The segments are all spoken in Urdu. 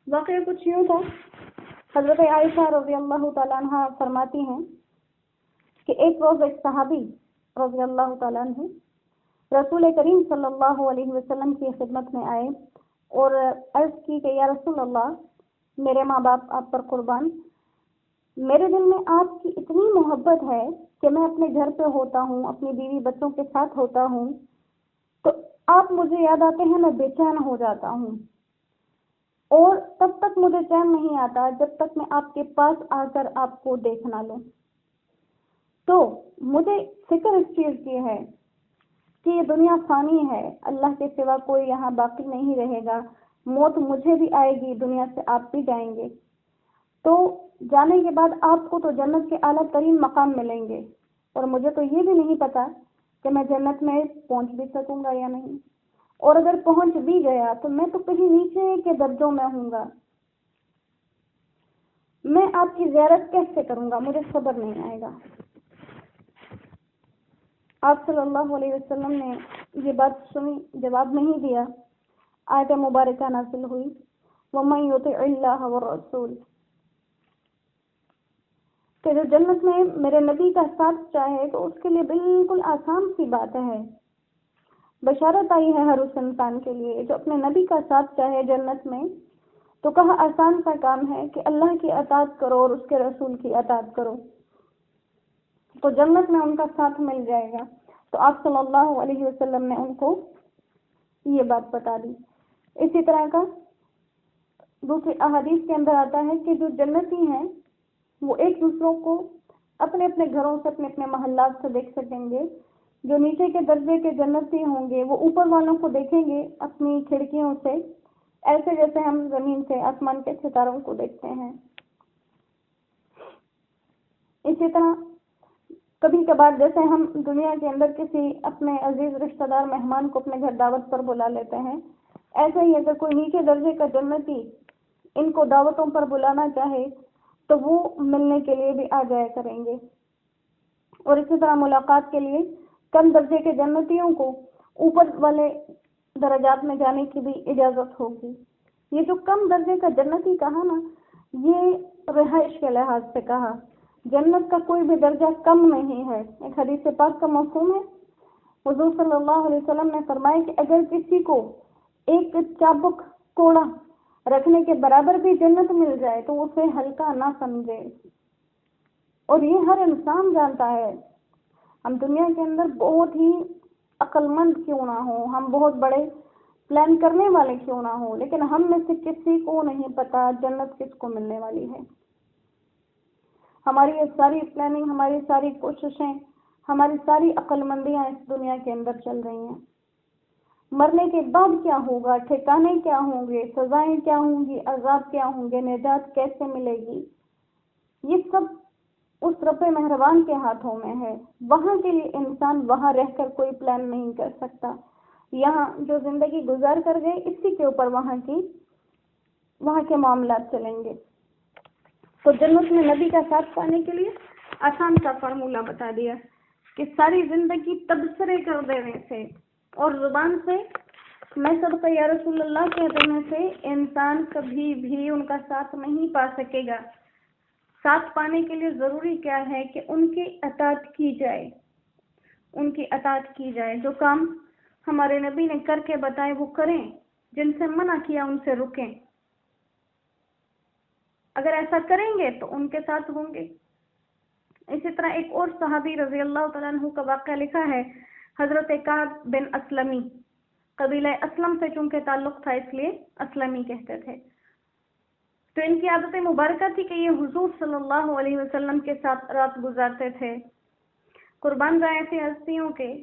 واقعہ کچھ یوں تھا، حضرت عائشہ رضی اللہ تعالیٰ عنہ فرماتی ہیں کہ ایک روز ایک صحابی رضی اللہ تعالیٰ عنہ رسول کریم صلی اللہ علیہ وسلم کی خدمت میں آئے اور عرض کی کہ یا رسول اللہ، میرے ماں باپ آپ پر قربان، میرے دل میں آپ کی اتنی محبت ہے کہ میں اپنے گھر پہ ہوتا ہوں، اپنی بیوی بچوں کے ساتھ ہوتا ہوں، تو آپ مجھے یاد آتے ہیں، میں بے چین ہو جاتا ہوں، اور تب تک مجھے چین نہیں آتا جب تک میں آپ کے پاس آ کر آپ کو دیکھ نہ لوں۔ تو مجھے فکر اس چیز کی ہے کہ یہ دنیا فانی ہے، اللہ کے سوا کوئی یہاں باقی نہیں رہے گا، موت مجھے بھی آئے گی، دنیا سے آپ بھی جائیں گے، تو جانے کے بعد آپ کو تو جنت کے اعلیٰ ترین مقام ملیں گے، اور مجھے تو یہ بھی نہیں پتا کہ میں جنت میں پہنچ بھی سکوں گا یا نہیں، اور اگر پہنچ بھی گیا تو میں تو کہیں نیچے کے درجوں میں ہوں گا، میں آپ کی زیارت کیسے کروں گا، مجھے صبر نہیں آئے گا۔ آپ صلی اللہ علیہ وسلم نے یہ بات سنی، جواب نہیں دیا۔ آیت مبارکہ نازل ہوئی، وَمَن يُطِعِ اللَّهَ وَالرَّسُولَ، کہ جو جنت میں میرے نبی کا ساتھ چاہے تو اس کے لیے بالکل آسان سی بات ہے، بشارت آئی ہے ہر اس انسان کے لیے جو اپنے نبی کا ساتھ چاہے جنت میں، تو کہا آسان سا کام ہے کہ اللہ کی اطاعت کرو اور اس کے رسول کی اطاعت کرو، تو جنت میں ان کا ساتھ مل جائے گا۔ تو آپ صلی اللہ علیہ وسلم نے ان کو یہ بات بتا دی۔ اسی طرح کا دوسری احادیث کے اندر آتا ہے کہ جو جنتی ہیں وہ ایک دوسروں کو اپنے اپنے گھروں سے، اپنے اپنے محلات سے دیکھ سکیں گے، جو نیچے کے درجے کے جنتی ہوں گے وہ اوپر والوں کو دیکھیں گے اپنی کھڑکیوں سے، ایسے جیسے ہم زمین سے آسمان کے ستاروں کو دیکھتے ہیں۔ اسی طرح کبھی کبھار جیسے ہم دنیا کے اندر کسی اپنے عزیز رشتہ دار مہمان کو اپنے گھر دعوت پر بلا لیتے ہیں، ایسے ہی اگر کوئی نیچے درجے کا جنتی ان کو دعوتوں پر بلانا چاہے تو وہ ملنے کے لیے بھی آ جایا کریں گے، اور اسی طرح ملاقات کے لیے کم درجے کے جنتیوں کو اوپر والے درجات میں جانے کی بھی اجازت ہوگی۔ یہ جو کم درجے کا جنتی کہا نا، یہ رہائش کے لحاظ سے کہا، جنت کا کوئی بھی درجہ کم نہیں ہے۔ ایک حدیث پاک کا مفہوم ہے، حضور صلی اللہ علیہ وسلم نے فرمایا کہ اگر کسی کو ایک چابک کوڑا رکھنے کے برابر بھی جنت مل جائے تو اسے ہلکا نہ سمجھے، اور یہ ہر انسان جانتا ہے۔ ہم دنیا کے اندر بہت ہی عقل مند کیوں نہ ہوں، ہم بہت بڑے پلان کرنے والے کیوں نہ ہوں، لیکن ہم میں سے کسی کو نہیں پتا جنت کس کو ملنے والی ہے۔ ہماری یہ ساری پلاننگ، ہماری ساری کوششیں، ہماری ساری عقل مندیاں اس دنیا کے اندر چل رہی ہیں۔ مرنے کے بعد کیا ہوگا، ٹھکانے کیا ہوں گے، سزائیں کیا ہوں گی، عذاب کیا ہوں گے، نجات کیسے ملے گی، یہ سب اس رب مہربان کے ہاتھوں میں ہے۔ وہاں کے لیے انسان وہاں رہ کر کوئی پلان نہیں کر سکتا، یہاں جو زندگی گزار کر گئے اسی کے اوپر وہاں کے معاملات چلیں گے۔ تو جنت میں نبی کا ساتھ پانے کے لیے آسان سا فارمولہ بتا دیا کہ ساری زندگی تبصرے کر دینے سے اور زبان سے میں صدقہ یا رسول اللہ کہہ دینے سے انسان کبھی بھی ان کا ساتھ نہیں پا سکے گا۔ ساتھ پانے کے لیے ضروری کیا ہے کہ ان کی اطاعت کی جائے، ان کی اطاعت کی جائے، جو کام ہمارے نبی نے کر کے بتائے وہ کریں، جن سے منع کیا ان سے رکیں۔ اگر ایسا کریں گے تو ان کے ساتھ ہوں گے۔ اسی طرح ایک اور صحابی رضی اللہ تعالیٰ عنہ کا واقعہ لکھا ہے، حضرت کعب بن اسلمی، قبیلہ اسلم سے چونکہ تعلق تھا اس لیے اسلمی کہتے تھے، تو ان کی عادت مبارکہ تھی کہ یہ حضور صلی اللہ علیہ وسلم کے ساتھ رات گزارتے تھے۔ قربان جائیں ایسی ہستیوں کے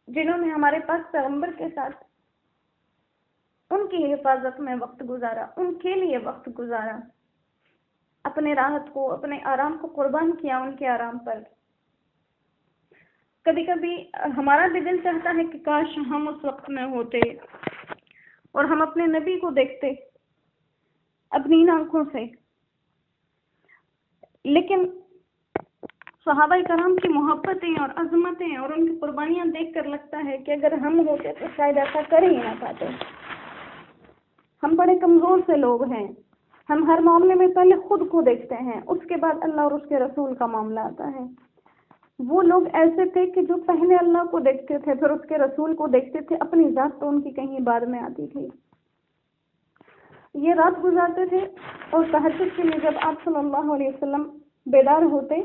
جنہوں نے ہمارے پاس پیغمبر کے ساتھ ان کی حفاظت میں وقت گزارا، ان کے لیے وقت گزارا، اپنے راحت کو، اپنے آرام کو قربان کیا ان کے آرام پر۔ کبھی کبھی ہمارا بھی دل چاہتا ہے کہ کاش ہم اس وقت میں ہوتے اور ہم اپنے نبی کو دیکھتے اپنی آنکھوں سے، لیکن صحابہ کرام کی محبتیں اور عظمتیں اور ان کی قربانیاں دیکھ کر لگتا ہے کہ اگر ہم ہوتے تو شاید ایسا کر ہی نہ پاتے۔ ہم بڑے کمزور سے لوگ ہیں، ہم ہر معاملے میں پہلے خود کو دیکھتے ہیں، اس کے بعد اللہ اور اس کے رسول کا معاملہ آتا ہے۔ وہ لوگ ایسے تھے کہ جو پہلے اللہ کو دیکھتے تھے، پھر اس کے رسول کو دیکھتے تھے، اپنی ذات تو ان کی کہیں بعد میں آتی تھی۔ یہ رات گزارتے تھے اور تہجد کے لیے جب آپ صلی اللہ علیہ وسلم بیدار ہوتے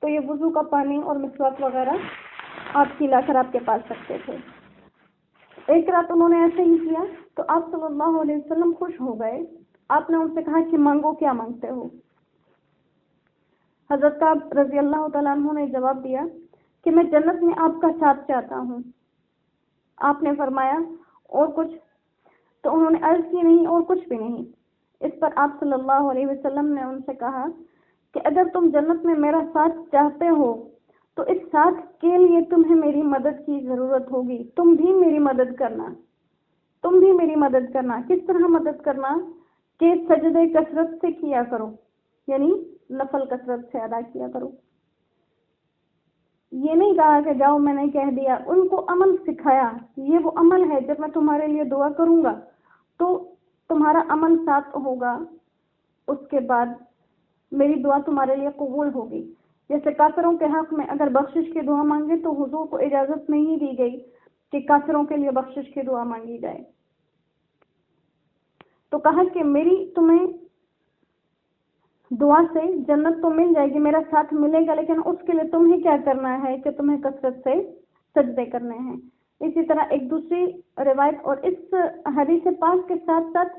تو یہ وضو کا پانی اور مسواک وغیرہ آپ کی لا کر آپ کے پاس رکھتے تھے۔ ایک رات انہوں نے ایسے ہی کیا تو آپ صلی اللہ علیہ وسلم خوش ہو گئے۔ آپ نے ان سے کہا کہ مانگو، کیا مانگتے ہو؟ حضرت کعب رضی اللہ تعالیٰ عنہ نے جواب دیا کہ میں جنت میں آپ کا ساتھ چاہتا ہوں۔ آپ نے فرمایا اور کچھ؟ تو انہوں نے عرض کی نہیں، اور کچھ بھی نہیں۔ اس پر آپ صلی اللہ علیہ وسلم نے ان سے کہا کہ اگر تم جنت میں میرا ساتھ چاہتے ہو تو اس ساتھ کے لیے تمہیں میری مدد کی ضرورت ہوگی، تم بھی میری مدد کرنا، تم بھی میری مدد کرنا۔ کس طرح مدد کرنا؟ کہ سجدے کثرت سے کیا کرو، یعنی نفل کثرت سے ادا کیا کرو۔ یہ نہیں کہا کہ جاؤ میں نے کہہ دیا، ان کو عمل سکھایا۔ یہ وہ عمل ہے جب میں تمہارے لیے دعا کروں گا تو تمہارا عمل ساتھ ہوگا، اس کے بعد میری دعا تمہارے لیے قبول ہوگی۔ جیسے کافروں کے حق میں اگر بخشش کی دعا مانگے تو حضور کو اجازت نہیں دی گئی کہ کافروں کے لیے بخشش کی دعا مانگی جائے۔ تو کہا کہ میری تمہیں دعا سے جنت تو مل جائے گی، میرا ساتھ ملے گا، لیکن اس کے لیے تمہیں کیا کرنا ہے کہ تمہیں کثرت سے سجدے کرنے ہیں۔ اسی طرح ایک دوسری روایت اور اس حدیث پاک کے ساتھ ساتھ،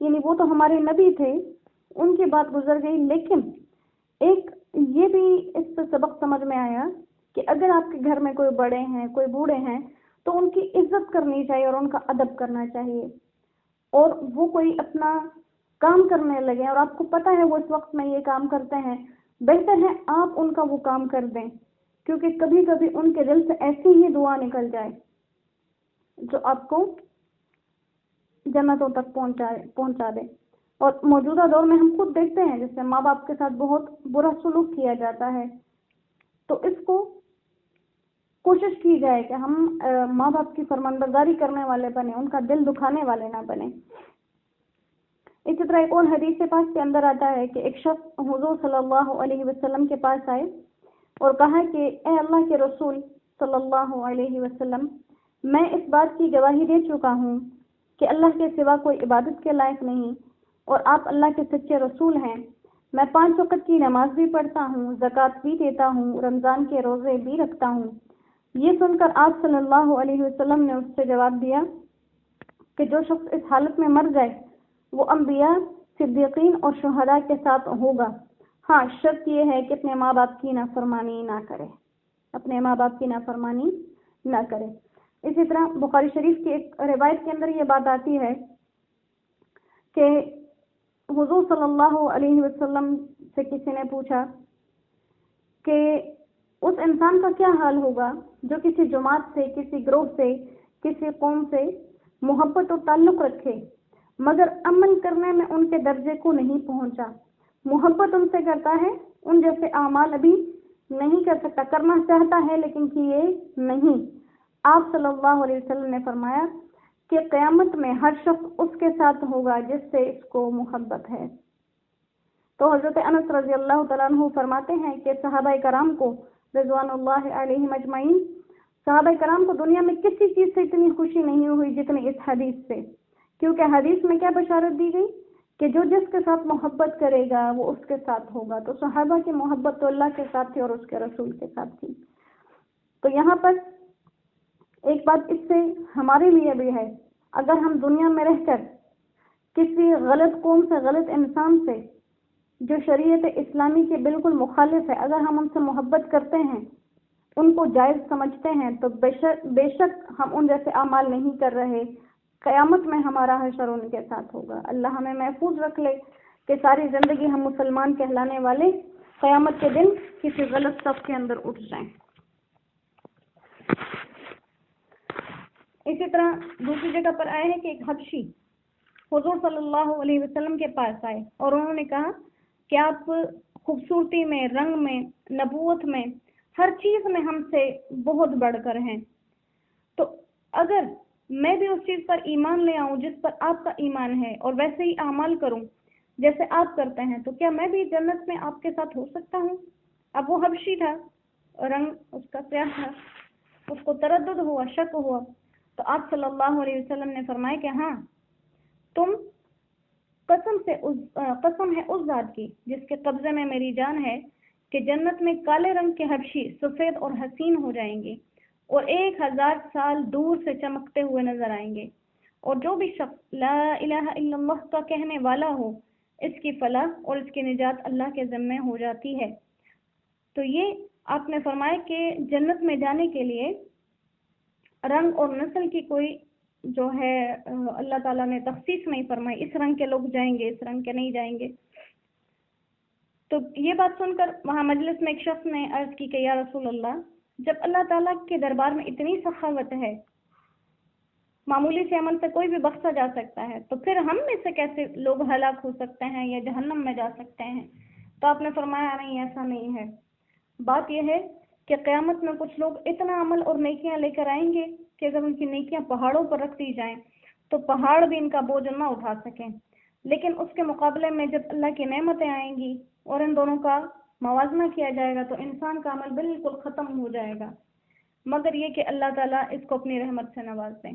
یعنی وہ تو ہمارے نبی تھے، ان کی بات گزر گئی، لیکن ایک یہ بھی اس سے سبق سمجھ میں آیا کہ اگر آپ کے گھر میں کوئی بڑے ہیں، کوئی بوڑھے ہیں، تو ان کی عزت کرنی چاہیے اور ان کا ادب کرنا چاہیے۔ اور وہ کوئی اپنا کام کرنے لگے اور آپ کو پتہ ہے وہ اس وقت میں یہ کام کرتے ہیں، بہتر ہے آپ ان کا وہ کام کر دیں، کیونکہ کبھی کبھی ان کے دل سے ایسی ہی دعا نکل جائے جو آپ کو جنتوں تک پہنچا دے۔ اور موجودہ دور میں ہم خود دیکھتے ہیں جس سے ماں باپ کے ساتھ بہت برا سلوک کیا جاتا ہے، تو اس کو کوشش کی جائے کہ ہم ماں باپ کی فرمانبرداری کرنے والے بنے، ان کا دل دکھانے والے نہ بنے۔ اسی طرح ایک اور حدیث پاک کے اندر آتا ہے کہ ایک شخص حضور صلی اللہ علیہ وسلم کے پاس آئے اور کہا کہ اے اللہ کے رسول صلی اللہ علیہ وسلم، میں اس بات کی گواہی دے چکا ہوں کہ اللہ کے سوا کوئی عبادت کے لائق نہیں اور آپ اللہ کے سچے رسول ہیں۔ میں 5 وقت کی نماز بھی پڑھتا ہوں، زکوٰۃ بھی دیتا ہوں، رمضان کے روزے بھی رکھتا ہوں۔ یہ سن کر آپ صلی اللہ علیہ وسلم نے اس سے جواب دیا کہ جو شخص اس حالت میں مر جائے وہ انبیاء، صدیقین اور شہداء کے ساتھ ہوگا۔ ہاں، شرط یہ ہے کہ اپنے ماں باپ کی نافرمانی نہ کرے، اپنے ماں باپ کی نافرمانی نہ کرے۔ اسی طرح بخاری شریف کی ایک روایت کے اندر یہ بات آتی ہے کہ حضور صلی اللہ علیہ وسلم سے کسی نے پوچھا کہ اس انسان کا کیا حال ہوگا جو کسی جماعت سے، کسی گروہ سے، کسی قوم سے محبت اور تعلق رکھے مگر عمل کرنے میں ان کے درجے کو نہیں پہنچا۔ محبت ان سے کرتا ہے، ان جیسے اعمال ابھی نہیں کر سکتا، کرنا چاہتا ہے لیکن کیے نہیں۔ آپ صلی اللہ علیہ وسلم نے فرمایا کہ قیامت میں ہر شخص اس کے ساتھ ہوگا جس سے اس کو محبت ہے۔ تو حضرت انس رضی اللہ تعالیٰ عنہ فرماتے ہیں کہ صحابہ کرام کو رضوان اللہ علیہم اجمعین، صحابہ کرام کو دنیا میں کسی چیز سے اتنی خوشی نہیں ہوئی جتنی اس حدیث سے، کیونکہ حدیث میں کیا بشارت دی گئی کہ جو جس کے ساتھ محبت کرے گا وہ اس کے ساتھ ہوگا۔ تو صحابہ کی محبت تو اللہ کے ساتھ تھی اور اس کے رسول کے ساتھ تھی۔ تو یہاں پر ایک بات اس سے ہمارے لیے بھی ہے، اگر ہم دنیا میں رہ کر کسی غلط قوم سے، غلط انسان سے جو شریعت اسلامی کے بالکل مخالف ہے، اگر ہم ان سے محبت کرتے ہیں، ان کو جائز سمجھتے ہیں، تو بے شک ہم ان جیسے اعمال نہیں کر رہے۔ قیامت میں ہمارا حشر ان کے ساتھ ہوگا۔ اللہ ہمیں محفوظ رکھ لے کہ ساری زندگی ہم مسلمان کہلانے والے قیامت کے دن کسی غلط صف کے اندر اٹھ جائیں۔ اسی طرح دوسری جگہ پر آئے ہیں کہ ایک حبشی حضور صلی اللہ علیہ وسلم کے پاس آئے اور انہوں نے کہا کہ آپ خوبصورتی میں، رنگ میں، نبوت میں، ہر چیز میں ہم سے بہت بڑھ کر ہیں، تو اگر میں بھی اس چیز پر ایمان لے آؤں جس پر آپ کا ایمان ہے اور ویسے ہی اعمال کروں جیسے آپ کرتے ہیں، تو کیا میں بھی جنت میں آپ کے ساتھ ہو سکتا ہوں؟ اب وہ حبشی تھا، رنگ اس کا سیاہ تھا، اس کو تردد ہوا، شک ہوا، تو آپ صلی اللہ علیہ وسلم نے فرمایا کہ ہاں، تم قسم ہے اس ذات کی جس کے قبضے میں میری جان ہے کہ جنت میں کالے رنگ کے حبشی سفید اور حسین ہو جائیں گے اور 1000 سال دور سے چمکتے ہوئے نظر آئیں گے، اور جو بھی شخص لا الہ الا اللہ کا کہنے والا ہو، اس کی فلاح اور اس کی نجات اللہ کے ذمہ ہو جاتی ہے۔ تو یہ آپ نے فرمایا کہ جنت میں جانے کے لیے رنگ اور نسل کی کوئی جو ہے اللہ تعالیٰ نے تخصیص نہیں فرمائی، اس رنگ کے لوگ جائیں گے، اس رنگ کے نہیں جائیں گے۔ تو یہ بات سن کر وہاں مجلس میں ایک شخص نے عرض کی کہ یا رسول اللہ، جب اللہ تعالیٰ کے دربار میں اتنی سخاوت ہے، معمولی سے عمل سے کوئی بھی بخشا جا سکتا ہے، تو پھر ہم میں سے کیسے لوگ ہلاک ہو سکتے ہیں یا جہنم میں جا سکتے ہیں؟ تو آپ نے فرمایا نہیں، ایسا نہیں ہے۔ بات یہ ہے کہ قیامت میں کچھ لوگ اتنا عمل اور نیکیاں لے کر آئیں گے کہ اگر ان کی نیکیاں پہاڑوں پر رکھ دی جائیں تو پہاڑ بھی ان کا بوجھ نہ اٹھا سکیں، لیکن اس کے مقابلے میں جب اللہ کی نعمتیں آئیں گی اور ان دونوں کا موازنہ کیا جائے گا تو انسان کا عمل بالکل ختم ہو جائے گا، مگر یہ کہ اللہ تعالیٰ اس کو اپنی رحمت سے نواز دیں۔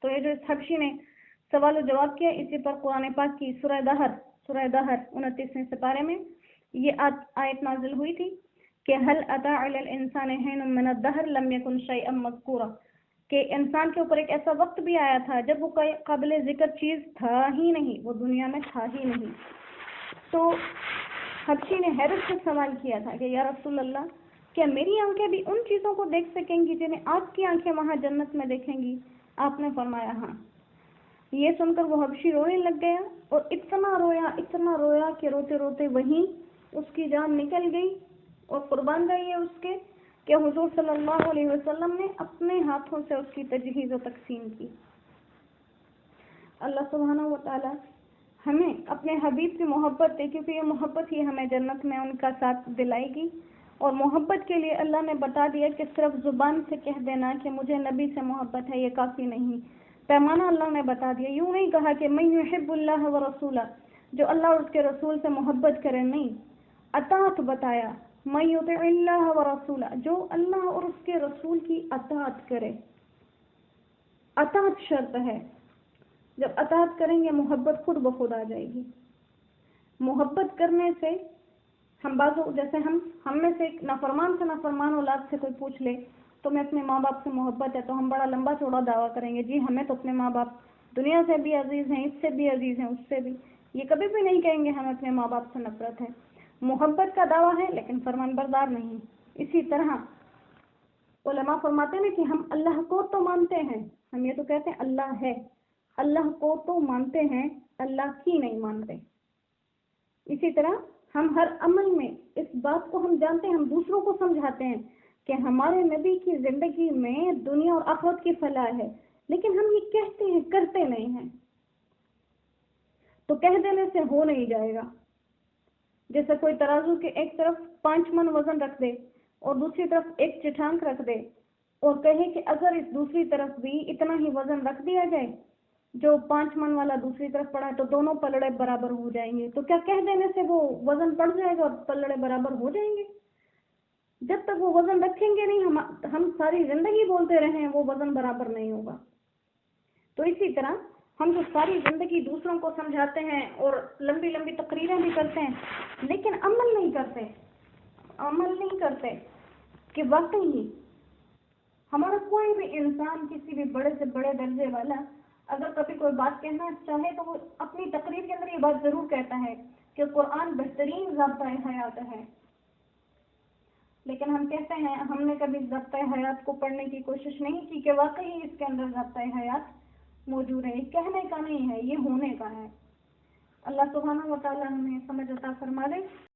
تو یہ جو اس حبشی نے سوال و جواب کیا، اسی پر قرآن پاک کی سورہ دہر 29ویں سپارے میں یہ آیت نازل ہوئی تھی کہ هل اتى على الانسان حين من الدهر لم يكن شيئا مذكورا، کہ انسان کے اوپر ایک ایسا وقت بھی آیا تھا جب وہ کوئی قابل ذکر چیز تھا ہی نہیں، وہ دنیا میں تھا ہی نہیں۔ تو حبشی نے حیرت سے سوال کیا تھا کہ یا رسول اللہ، کیا میری آنکھیں بھی ان چیزوں کو دیکھ سکیں گی جنہیں آپ کی آنکھیں وہاں جنت میں دیکھیں گی؟ آپ نے فرمایا ہاں۔ یہ سن کر وہ حبشی رونے لگ گیا اور اتنا رویا کہ روتے روتے وہیں اس کی جان نکل گئی، اور قربان گئی ہے اس کے کہ حضور صلی اللہ علیہ وسلم نے اپنے ہاتھوں سے اس کی تجہیز و تقسیم کی۔ اللہ سبحانہ و تعالی ہمیں اپنے حبیب کی محبت دے، کیونکہ یہ محبت ہی ہمیں جنت میں ان کا ساتھ دلائے گی۔ اور محبت کے لیے اللہ نے بتا دیا کہ صرف زبان سے کہہ دینا کہ مجھے نبی سے محبت ہے یہ کافی نہیں، پیمانہ اللہ نے بتا دیا۔ یوں نہیں کہا کہ من یحب اللہ و رسولہ، جو اللہ اور اس کے رسول سے محبت کرے، نہیں، اطاعت بتایا، من یطع اللہ و رسولہ، جو اللہ اور اس کے رسول کی اطاعت کرے۔ اطاعت شرط ہے، جب اطاعت کریں گے محبت خود بخود آ جائے گی۔ محبت کرنے سے ہم جیسے ہم میں سے ایک نافرمان اولاد سے کوئی پوچھ لے تو میں اپنے ماں باپ سے محبت ہے، تو ہم بڑا لمبا چوڑا دعویٰ کریں گے جی ہمیں تو اپنے ماں باپ دنیا سے بھی عزیز ہیں، اس سے بھی عزیز ہیں، اس سے بھی۔ یہ کبھی بھی نہیں کہیں گے ہمیں اپنے ماں باپ سے نفرت ہے۔ محبت کا دعویٰ ہے لیکن فرمان بردار نہیں۔ اسی طرح علماء فرماتے ہیں کہ ہم اللہ کو تو مانتے ہیں، ہم یہ تو کہتے ہیں اللہ ہے، اللہ کو تو مانتے ہیں، اللہ کی نہیں مانتے۔ اسی طرح ہم ہر عمل میں اس بات کو ہم جانتے ہیں، ہم دوسروں کو سمجھاتے ہیں کہ ہمارے نبی کی زندگی میں دنیا اور آخرت کی فلاح ہے، لیکن ہم یہ کہتے ہیں، کرتے نہیں ہیں۔ تو کہہ دینے سے ہو نہیں جائے گا۔ جیسے کوئی ترازو کے ایک طرف 5 من وزن رکھ دے اور دوسری طرف ایک چٹانک رکھ دے اور کہے کہ اگر اس دوسری طرف بھی اتنا ہی وزن رکھ دیا جائے جو 5 من والا دوسری طرف پڑا ہے تو دونوں پلڑے برابر ہو جائیں گے، تو کیا کہہ دینے سے وہ وزن پڑ جائے گا اور پلڑے برابر ہو جائیں گے؟ جب تک وہ وزن رکھیں گے نہیں، ہم ساری زندگی بولتے رہیں وہ وزن برابر نہیں ہوگا۔ تو اسی طرح ہم جو ساری زندگی دوسروں کو سمجھاتے ہیں اور لمبی لمبی تقریریں بھی کرتے ہیں لیکن عمل نہیں کرتے کہ واقعی ہی ہمارا کوئی بھی انسان، کسی بھی بڑے سے بڑے درجے والا، اگر کبھی کوئی بات کہنا چاہے تو وہ اپنی تقریر کے اندر یہ بات ضرور کہتا ہے کہ قرآن بہترین ضابطۂ حیات ہے، لیکن ہم کہتے ہیں ہم نے کبھی ضابطۂ حیات کو پڑھنے کی کوشش نہیں کی کہ واقعی اس کے اندر ضابطۂ حیات موجود ہے۔ یہ کہنے کا نہیں ہے، یہ ہونے کا ہے۔ اللہ سبحانہ و تعالی ہمیں سمجھ عطا فرما دے۔